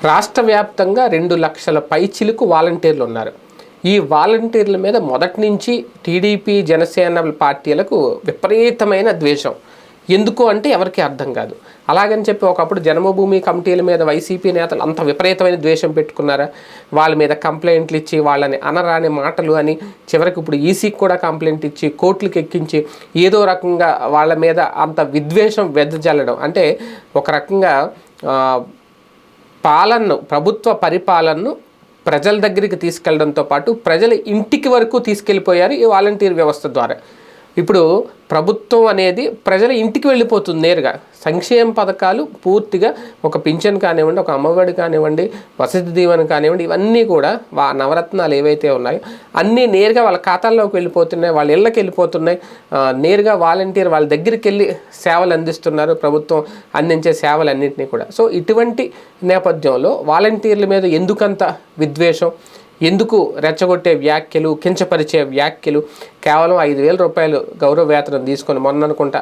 రాష్ట్ర వ్యాప్తంగా 2 లక్షల పైచిలకు వాలంటీర్లు ఉన్నారు. ఈ వాలంటీర్ల మీద మొదటి నుంచి టీడీపీ జనసేన పార్టీలకు విపరీతమైన ద్వేషం. ఎందుకు అంటే ఎవరికి అర్థం కాదు. అలాగని చెప్పి ఒకప్పుడు జన్మభూమి కమిటీల మీద వైసీపీ నేతలు అంత విపరీతమైన ద్వేషం పెట్టుకున్నారా? వాళ్ళ మీద కంప్లైంట్లు ఇచ్చి వాళ్ళని అనరాని మాటలు అని చివరికి ఇప్పుడు ఈసీకి కూడా కంప్లైంట్ ఇచ్చి కోర్టులకు ఎక్కించి ఏదో రకంగా వాళ్ళ మీద అంత విద్వేషం వెదజల్లడం అంటే ఒక రకంగా పాలనను, ప్రభుత్వ పరిపాలనను ప్రజల దగ్గరికి తీసుకెళ్లడంతో పాటు ప్రజల ఇంటికి వరకు తీసుకెళ్ళిపోయారు ఈ వాలంటీర్ వ్యవస్థ ద్వారా. ఇప్పుడు ప్రభుత్వం అనేది ప్రజల ఇంటికి వెళ్ళిపోతుంది నేరుగా. సంక్షేమ పథకాలు పూర్తిగా ఒక పింఛన్ కానివ్వండి, ఒక అమ్మఒడి కానివ్వండి, వసతి దీవెన కానివ్వండి, ఇవన్నీ కూడా నవరత్నాలు ఏవైతే ఉన్నాయో అన్నీ నేరుగా వాళ్ళ ఖాతాల్లోకి వెళ్ళిపోతున్నాయి, వాళ్ళ ఇళ్ళకి వెళ్ళిపోతున్నాయి. నేరుగా వాలంటీర్ వాళ్ళ దగ్గరికి వెళ్ళి సేవలు అందిస్తున్నారు, ప్రభుత్వం అందించే సేవలన్నింటినీ కూడా. సో ఇటువంటి నేపథ్యంలో వాలంటీర్ల మీద ఎందుకంత విద్వేషం, ఎందుకు రెచ్చగొట్టే వ్యాఖ్యలు, కించపరిచే వ్యాఖ్యలు? కేవలం 5,000 రూపాయలు గౌరవ వేతనం తీసుకొని మొన్న అనుకుంటా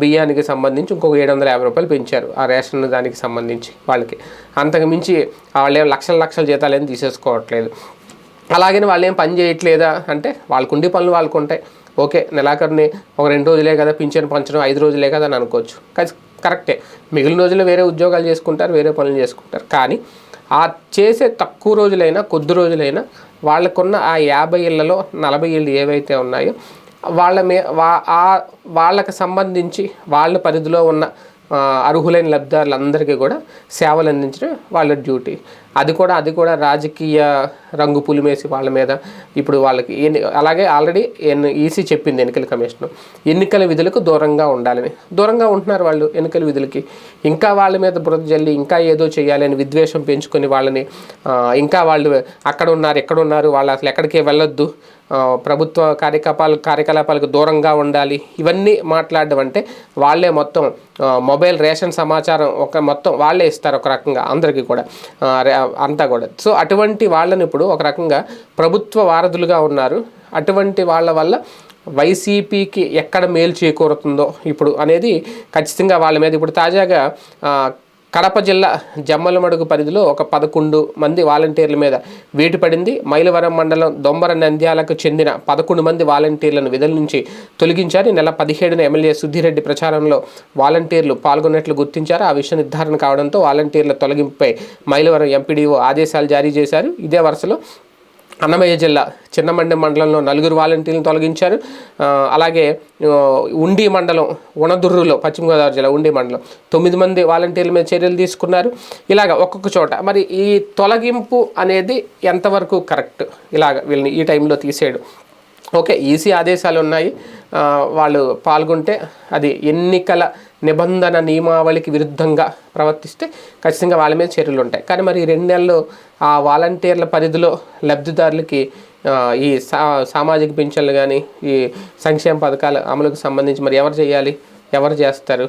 బియ్యానికి సంబంధించి ఇంకొక 750 రూపాయలు పెంచారు ఆ రేషన్ దానికి సంబంధించి వాళ్ళకి. అంతకుమించి వాళ్ళేం లక్షల జీతాలు ఏం తీసేసుకోవట్లేదు. అలాగని వాళ్ళు ఏం పని చేయట్లేదా అంటే వాళ్ళకుండి పనులు వాళ్ళకు ఉంటాయి. ఓకే, నెలాఖరుని ఒక 2 రోజులే కదా పింఛను పంచడం, 5 రోజులే కదా అని అనుకోవచ్చు. కరెక్టే, మిగిలిన రోజుల్లో వేరే ఉద్యోగాలు చేసుకుంటారు, వేరే పనులు చేసుకుంటారు. కానీ ఆ చేసే తక్కువ రోజులైనా కొద్ది రోజులైనా వాళ్ళకున్న ఆ 50 ఇళ్లలో 40 ఇళ్ళు ఏవైతే ఉన్నాయో వాళ్ళకి సంబంధించి వాళ్ళ పరిధిలో ఉన్న అర్హులైన లబ్ధిదారులందరికీ కూడా సేవలు అందించడం వాళ్ళ డ్యూటీ. అది కూడా రాజకీయ రంగు పులిమేసి వాళ్ళ మీద ఇప్పుడు వాళ్ళకి అలాగే ఆల్రెడీ ఈసీ చెప్పింది ఎన్నికల కమిషన్ ఎన్నికల విధులకు దూరంగా ఉండాలని. దూరంగా ఉంటున్నారు వాళ్ళు ఎన్నికల విధులకి. ఇంకా వాళ్ళ మీద బురద జల్లి ఇంకా ఏదో చేయాలని విద్వేషం పెంచుకొని వాళ్ళని ఇంకా వాళ్ళు అక్కడ ఉన్నారు ఎక్కడ ఉన్నారు, వాళ్ళు అసలు ఎక్కడికి వెళ్ళొద్దు, ప్రభుత్వ కార్యకలాపాలకు దూరంగా ఉండాలి, ఇవన్నీ మాట్లాడడం అంటే వాళ్ళే మొత్తం మొబైల్ రేషన్ సమాచారం మొత్తం వాళ్ళే ఇస్తారు ఒక రకంగా అందరికీ కూడా అంతా కూడా. సో అటువంటి వాళ్ళని ఇప్పుడు ఒక రకంగా ప్రభుత్వ వారధులుగా ఉన్నారు. అటువంటి వాళ్ళ వల్ల వైసీపీకి ఎక్కడ మేలు చేకూరుతుందో ఇప్పుడు అనేది ఖచ్చితంగా వాళ్ళ మీద ఇప్పుడు తాజాగా కడప జిల్లా జమ్మలమడుగు పరిధిలో ఒక 11 మంది వాలంటీర్ల మీద వేటు పడింది. మైలవరం మండలం దొంబర నంద్యాలకు చెందిన 11 మంది వాలంటీర్లను విధుల నుంచి తొలగించారు. ఈ నెల 17న ఎమ్మెల్యే సుద్దిరెడ్డి ప్రచారంలో వాలంటీర్లు పాల్గొన్నట్లు గుర్తించారు. ఆ విషయం నిర్ధారణ కావడంతో వాలంటీర్ల తొలగింపుపై మైలవరం ఎంపీడీఓ ఆదేశాలు జారీ చేశారు. ఇదే వరుసలో అన్నమయ్య జిల్లా చిన్నమండి మండలంలో 4 వాలంటీర్లను తొలగించారు. అలాగే ఉండి మండలం ఉణదుర్రులో పశ్చిమ గోదావరి జిల్లా ఉండి మండలం 9 మంది వాలంటీర్ల మీద చర్యలు తీసుకున్నారు. ఇలాగ ఒక్కొక్క చోట మరి ఈ తొలగింపు అనేది ఎంతవరకు కరెక్ట్? ఇలాగ వీళ్ళని ఈ టైంలో తీసేయడం ఓకే, ఈసీ ఆదేశాలు ఉన్నాయి, వాళ్ళు పాల్గొంటే అది ఎన్నికల నిబంధన నియమావళికి విరుద్ధంగా ప్రవర్తిస్తే ఖచ్చితంగా వాళ్ళ మీద చర్యలు ఉంటాయి. కానీ మరి 2 నెలలు ఆ వాలంటీర్ల పరిధిలో లబ్ధిదారులకి ఈ సామాజిక పింఛన్లు కానీ ఈ సంక్షేమ పథకాల అమలుకు సంబంధించి మరి ఎవరు చేయాలి, ఎవరు చేస్తారు,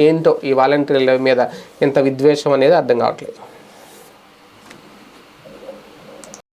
ఏంటో ఈ వాలంటీర్ల మీద ఇంత విద్వేషం అనేది అర్థం కావట్లేదు.